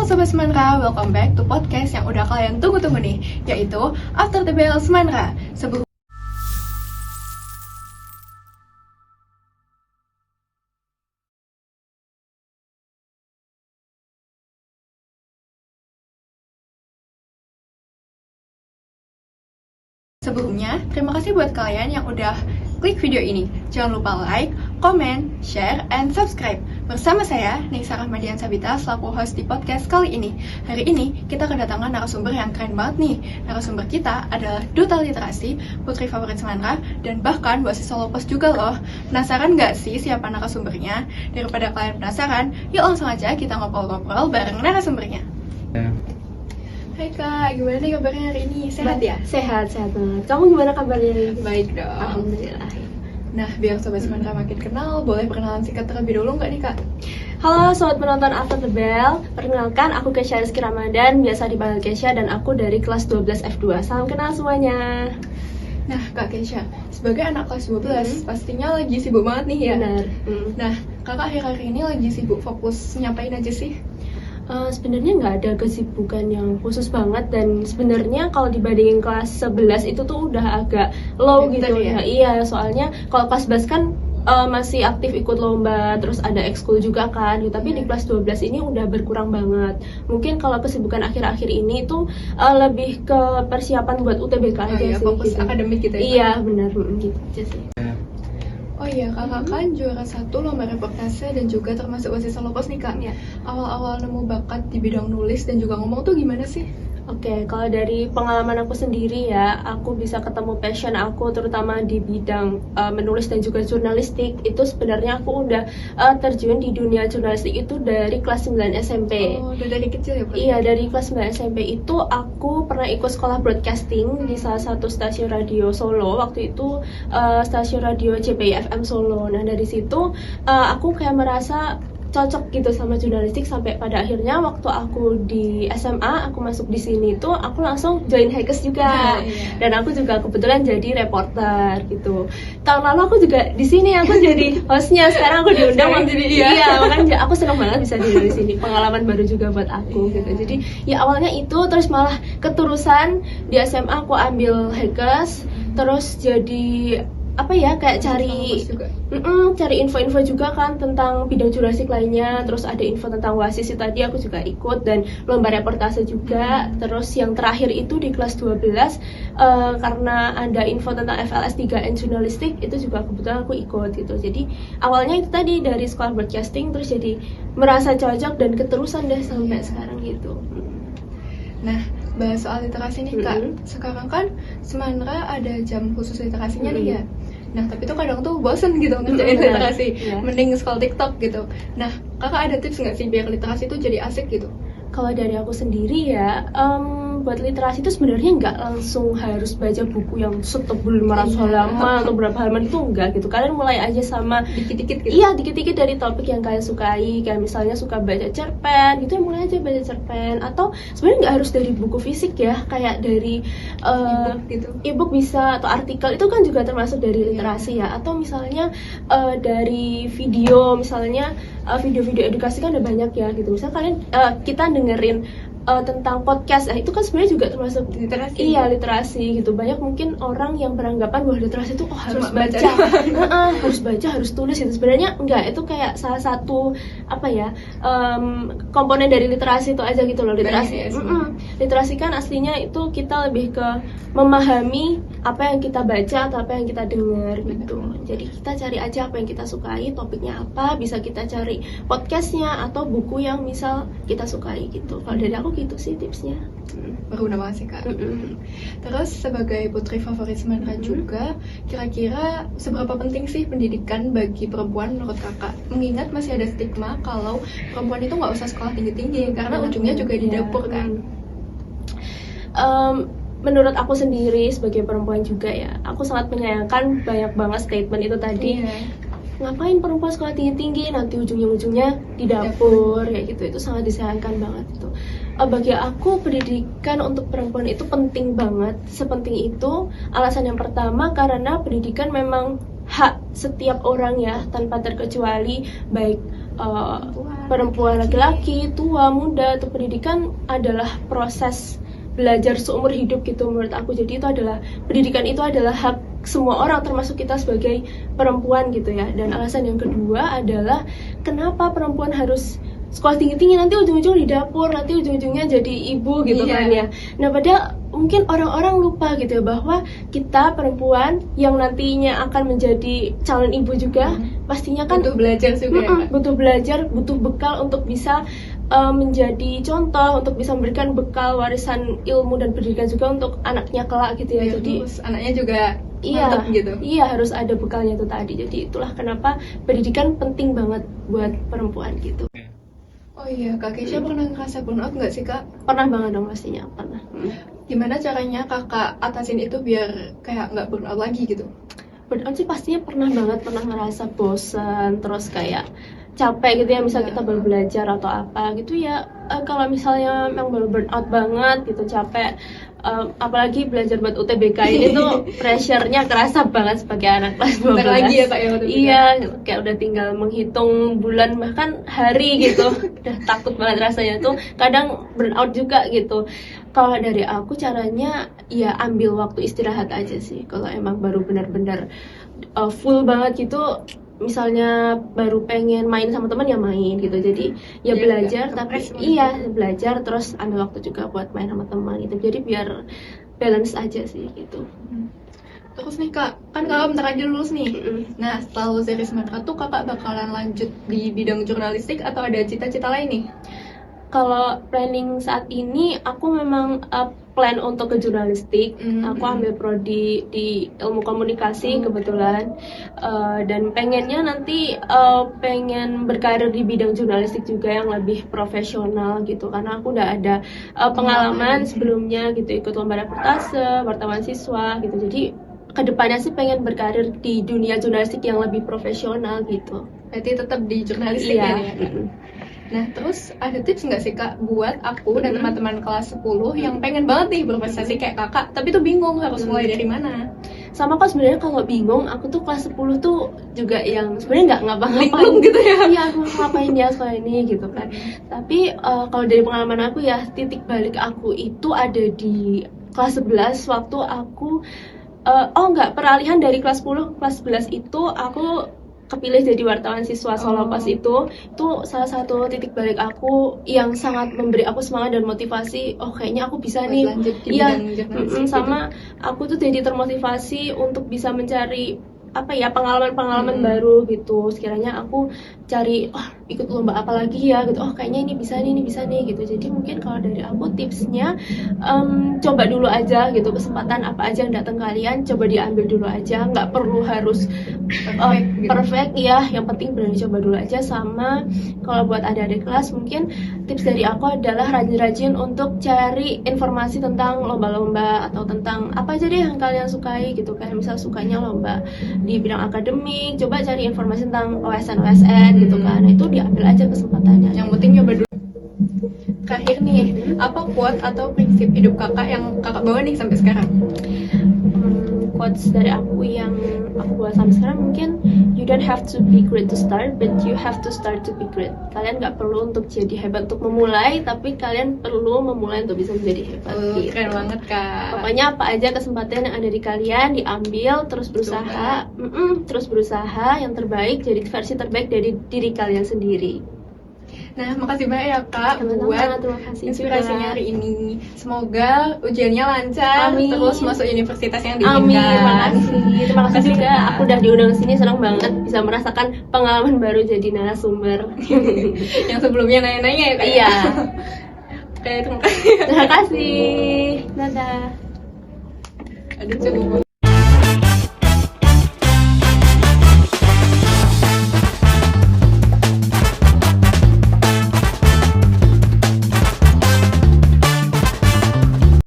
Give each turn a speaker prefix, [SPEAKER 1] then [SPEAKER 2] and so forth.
[SPEAKER 1] Sobat Semanra, welcome back to podcast yang udah kalian tunggu-tunggu nih, yaitu After the Bell Semanra. Sebelumnya, terima kasih buat kalian yang udah klik video ini. Jangan lupa like, comment, share, and subscribe. Bersama saya, Nisa Rahmadian Sabita, selaku host di podcast kali ini. Hari ini, kita kedatangan narasumber yang keren banget nih. Narasumber kita adalah Duta Literasi, putri favorit Semanra, dan bahkan mahasiswa Lopos juga loh. Penasaran gak sih siapa narasumbernya? Daripada kalian penasaran, yuk langsung aja kita ngobrol-ngobrol bareng narasumbernya. Hai Kak, gimana nih kabarnya hari ini? Sehat ya?
[SPEAKER 2] Sehat banget. Kamu gimana kabarnya?
[SPEAKER 1] Baik dong.
[SPEAKER 2] Alhamdulillah.
[SPEAKER 1] Nah, biar Sobat Semanra makin kenal, boleh perkenalan singkat terlebih dulu nggak nih Kak?
[SPEAKER 2] Halo sobat penonton After the Bell. Perkenalkan, aku Kesha Rizky Ramadan, biasa dipanggil Kesha, dan aku dari kelas 12 F2. Salam kenal semuanya.
[SPEAKER 1] Nah, Kak Kesha, sebagai anak kelas 12, pastinya lagi sibuk banget nih ya?
[SPEAKER 2] Benar.
[SPEAKER 1] Nah, Kakak akhir-akhir ini lagi sibuk fokus nyapain aja sih?
[SPEAKER 2] Sebenarnya nggak ada kesibukan yang khusus banget, dan sebenarnya kalau dibandingin kelas 11 itu tuh udah agak low
[SPEAKER 1] Pinter,
[SPEAKER 2] gitu
[SPEAKER 1] ya?
[SPEAKER 2] ya. Iya, soalnya kalau kelas 11 kan masih aktif ikut lomba, terus ada ekskul juga kan gitu. Tapi di kelas 12 ini udah berkurang banget. Mungkin kalau kesibukan akhir-akhir ini itu lebih ke persiapan buat UTBK aja
[SPEAKER 1] iya,
[SPEAKER 2] sih
[SPEAKER 1] fokus
[SPEAKER 2] gitu.
[SPEAKER 1] akademik gitu ya?
[SPEAKER 2] Iya, benar gitu aja sih.
[SPEAKER 1] Oh iya, Kakak kan juara 1 lomba reportase dan juga termasuk mahasiswa Lopos nih Kak.
[SPEAKER 2] Iya.
[SPEAKER 1] Awal-awal nemu bakat di bidang nulis dan juga ngomong tuh gimana sih?
[SPEAKER 2] Oke, kalau dari pengalaman aku sendiri ya, aku bisa ketemu passion aku terutama di bidang menulis dan juga jurnalistik. Itu sebenarnya aku udah terjun di dunia jurnalistik itu dari kelas 9 SMP.
[SPEAKER 1] Oh, udah dari kecil ya?
[SPEAKER 2] Iya, dari kelas 9 SMP itu aku pernah ikut sekolah broadcasting di salah satu stasiun radio Solo. Waktu itu stasiun radio JPI FM Solo. Nah, dari situ aku kayak merasa cocok gitu sama jurnalistik, sampai pada akhirnya waktu aku di SMA aku masuk di sini tuh aku langsung join Hackers juga.
[SPEAKER 1] Iya.
[SPEAKER 2] Dan aku juga kebetulan jadi reporter gitu. Tahun lalu aku juga di sini aku jadi hostnya, sekarang aku diundang.
[SPEAKER 1] Sekarang jadi, iya.
[SPEAKER 2] Iya, makanya aku senang banget bisa di sini. Pengalaman baru juga buat aku gitu. Jadi ya awalnya itu, terus malah keterusan di SMA aku ambil Hackers, terus jadi apa ya, kayak cari info-info juga kan tentang bidang jurnalistik lainnya. Terus ada info tentang WASIS tadi aku juga ikut, dan lomba reportase juga. Terus yang terakhir itu di kelas 12 karena ada info tentang FLS 3N jurnalistik, itu juga kebetulan aku ikut gitu. Jadi awalnya itu tadi dari sekolah broadcasting, terus jadi merasa cocok dan keterusan deh sampai sekarang gitu.
[SPEAKER 1] Nah, bahas soal literasi nih Kak. Sekarang kan Semanra ada jam khusus literasinya nih ya. Nah, tapi tuh kadang tuh bosen gitu ngerjain literasi. Mending scroll TikTok gitu. Nah, Kakak ada tips nggak sih biar literasi tuh jadi asik gitu?
[SPEAKER 2] Kalau dari aku sendiri ya, buat literasi itu sebenarnya nggak langsung harus baca buku yang setebal 500 halaman atau berapa halaman, itu enggak gitu. Kalian mulai aja sama
[SPEAKER 1] dikit-dikit gitu?
[SPEAKER 2] Iya, dikit-dikit dari topik yang kalian sukai. Kayak misalnya suka baca cerpen gitu, mulai aja baca cerpen. Atau sebenarnya nggak harus dari buku fisik ya, kayak dari
[SPEAKER 1] ebook gitu.
[SPEAKER 2] Ebook bisa, atau artikel, itu kan juga termasuk dari literasi ya. Atau misalnya dari video, misalnya video-video edukasi kan ada banyak ya gitu. Misalnya kalian kita dengerin tentang podcast, itu kan sebenarnya juga termasuk
[SPEAKER 1] literasi.
[SPEAKER 2] Iya, literasi gitu. Banyak mungkin orang yang beranggapan bahwa literasi itu harus
[SPEAKER 1] cuma
[SPEAKER 2] baca, harus baca, harus tulis gitu. Sebenarnya enggak, itu kayak salah satu apa ya, komponen dari literasi itu aja gitu loh. Literasi, literasi kan aslinya itu kita lebih ke memahami apa yang kita baca atau apa yang kita dengar gitu. Jadi kita cari aja apa yang kita sukai, topiknya apa, bisa kita cari podcastnya atau buku yang misal kita sukai gitu. Kalau dari aku gitu sih tipsnya.
[SPEAKER 1] Berguna banget sih Kak. Terus sebagai putri favorit Semanra juga, kira-kira seberapa penting sih pendidikan bagi perempuan menurut Kakak? Mengingat masih ada stigma kalau perempuan itu nggak usah sekolah tinggi-tinggi karena ujungnya juga di dapur kan.
[SPEAKER 2] Menurut aku sendiri sebagai perempuan juga ya, aku sangat menyayangkan banyak banget statement itu tadi. Ngapain perempuan sekolah tinggi-tinggi, nanti ujungnya di dapur kayak gitu. Itu sangat disayangkan banget itu. Bagi aku pendidikan untuk perempuan itu penting banget, sepenting itu. Alasan yang pertama karena pendidikan memang hak setiap orang ya, tanpa terkecuali, baik perempuan, laki-laki, tua, muda, atau pendidikan adalah proses belajar seumur hidup gitu menurut aku. Jadi itu adalah, pendidikan itu adalah hak semua orang termasuk kita sebagai perempuan gitu ya. Dan alasan yang kedua adalah kenapa perempuan harus sekolah tinggi-tinggi, nanti ujung-ujung di dapur, nanti ujung-ujungnya jadi ibu gitu kan ya. Nah padahal mungkin orang-orang lupa gitu ya bahwa kita perempuan yang nantinya akan menjadi calon ibu juga pastinya kan
[SPEAKER 1] butuh belajar juga ya, Kak?
[SPEAKER 2] butuh belajar, butuh bekal untuk bisa menjadi contoh, untuk bisa memberikan bekal warisan ilmu dan pendidikan juga untuk anaknya kelak gitu ya. Jadi
[SPEAKER 1] terus anaknya juga
[SPEAKER 2] iya,
[SPEAKER 1] mantap gitu.
[SPEAKER 2] iya harus ada bekalnya itu tadi. Jadi itulah kenapa pendidikan penting banget buat perempuan gitu.
[SPEAKER 1] Oh iya, Kak Keisha pernah ngerasa burnout nggak sih, Kak?
[SPEAKER 2] Pernah banget dong pastinya, pernah.
[SPEAKER 1] Gimana caranya kakak atasin itu biar kayak nggak burnout lagi gitu?
[SPEAKER 2] Burnout sih pastinya pernah banget, pernah ngerasa bosan, terus kayak capek gitu ya, misal kita baru belajar atau apa gitu ya. Kalau misalnya memang baru burnout banget gitu, capek, apalagi belajar buat UTBK ini tuh pressure-nya kerasa banget sebagai anak kelas 12.
[SPEAKER 1] Bentar lagi ya, Kak, ya UTBK?
[SPEAKER 2] Iya, kayak udah tinggal menghitung bulan bahkan hari gitu. Udah takut banget rasanya tuh, kadang burnout juga gitu. Kalau dari aku caranya ya ambil waktu istirahat aja sih. Kalau emang baru benar-benar full banget gitu, misalnya baru pengen main sama teman ya main gitu. Jadi ya belajar, tapi iya belajar terus ambil waktu juga buat main sama teman gitu. Jadi biar balance aja sih gitu.
[SPEAKER 1] Terus nih, Kak, kan kakak bentar lagi lulus nih. Nah, setelah lulus dari semester tuh kakak bakalan lanjut di bidang jurnalistik atau ada cita-cita lain nih?
[SPEAKER 2] Kalau planning saat ini aku memang plan untuk ke jurnalistik. Aku ambil prodi di ilmu komunikasi kebetulan, dan pengennya nanti pengen berkarir di bidang jurnalistik juga yang lebih profesional gitu, karena aku udah ada pengalaman sebelumnya gitu, ikut lomba reportase, wartawan siswa gitu. Jadi kedepannya sih pengen berkarir di dunia jurnalistik yang lebih profesional gitu.
[SPEAKER 1] Berarti tetap di jurnalistik ya? Nah, terus ada tips nggak sih, Kak, buat aku dan teman-teman kelas 10 yang pengen banget nih berprestasi kayak kakak, tapi tuh bingung harus mulai dari mana?
[SPEAKER 2] Sama kok sebenarnya kalau bingung, aku tuh kelas 10 tuh juga yang sebenarnya nggak ngapa-ngapain
[SPEAKER 1] Bingung gitu ya?
[SPEAKER 2] Iya, aku ngapain ya sekolah ini gitu kan. Tapi kalau dari pengalaman aku ya, titik balik aku itu ada di kelas 11 waktu aku peralihan dari kelas 10 ke kelas 11 itu aku kepilih jadi wartawan siswa Solo pas itu salah satu titik balik aku yang sangat memberi aku semangat dan motivasi. Oh kayaknya aku bisa nih, iya, sama aku tuh jadi termotivasi untuk bisa mencari pengalaman-pengalaman baru gitu. Sekiranya aku cari ikut lomba apa lagi ya gitu, kayaknya ini bisa nih gitu. Jadi mungkin kalau dari aku tipsnya coba dulu aja gitu, kesempatan apa aja yang datang kalian coba diambil dulu aja, nggak perlu harus perfect ya, yang penting berani coba dulu aja. Sama kalau buat adik-adik kelas mungkin tips dari aku adalah rajin-rajin untuk cari informasi tentang lomba-lomba atau tentang apa aja deh yang kalian sukai gitu. Kayak misal sukanya lomba di bidang akademik, coba cari informasi tentang OSN gitu kan. Nah itu diambil aja kesempatannya.
[SPEAKER 1] Yang penting nyoba dulu. Terakhir nih, apa quote atau prinsip hidup kakak yang kakak bawa nih sampai sekarang?
[SPEAKER 2] Quotes dari aku yang aku bawa sampai sekarang mungkin, you don't have to be great to start, but you have to start to be great. Kalian nggak perlu untuk jadi hebat untuk memulai, tapi kalian perlu memulai untuk bisa menjadi hebat. Gitu.
[SPEAKER 1] Keren banget, Kak.
[SPEAKER 2] Pokoknya apa aja kesempatan yang ada di kalian diambil, terus berusaha, terus berusaha yang terbaik, jadi versi terbaik dari diri kalian sendiri.
[SPEAKER 1] Nah, makasih banyak ya, Kak, buat inspirasinya hari ini. Semoga ujiannya lancar, terus masuk universitas yang diinginkan.
[SPEAKER 2] Amin, terima kasih juga. Aku udah diundang sini, senang banget bisa merasakan pengalaman baru jadi narasumber.
[SPEAKER 1] Yang sebelumnya nanya-nanya ya, Kak?
[SPEAKER 2] Iya.
[SPEAKER 1] Oke, terima kasih.
[SPEAKER 2] Terima kasih. Dadah.
[SPEAKER 1] Aduh, cukup.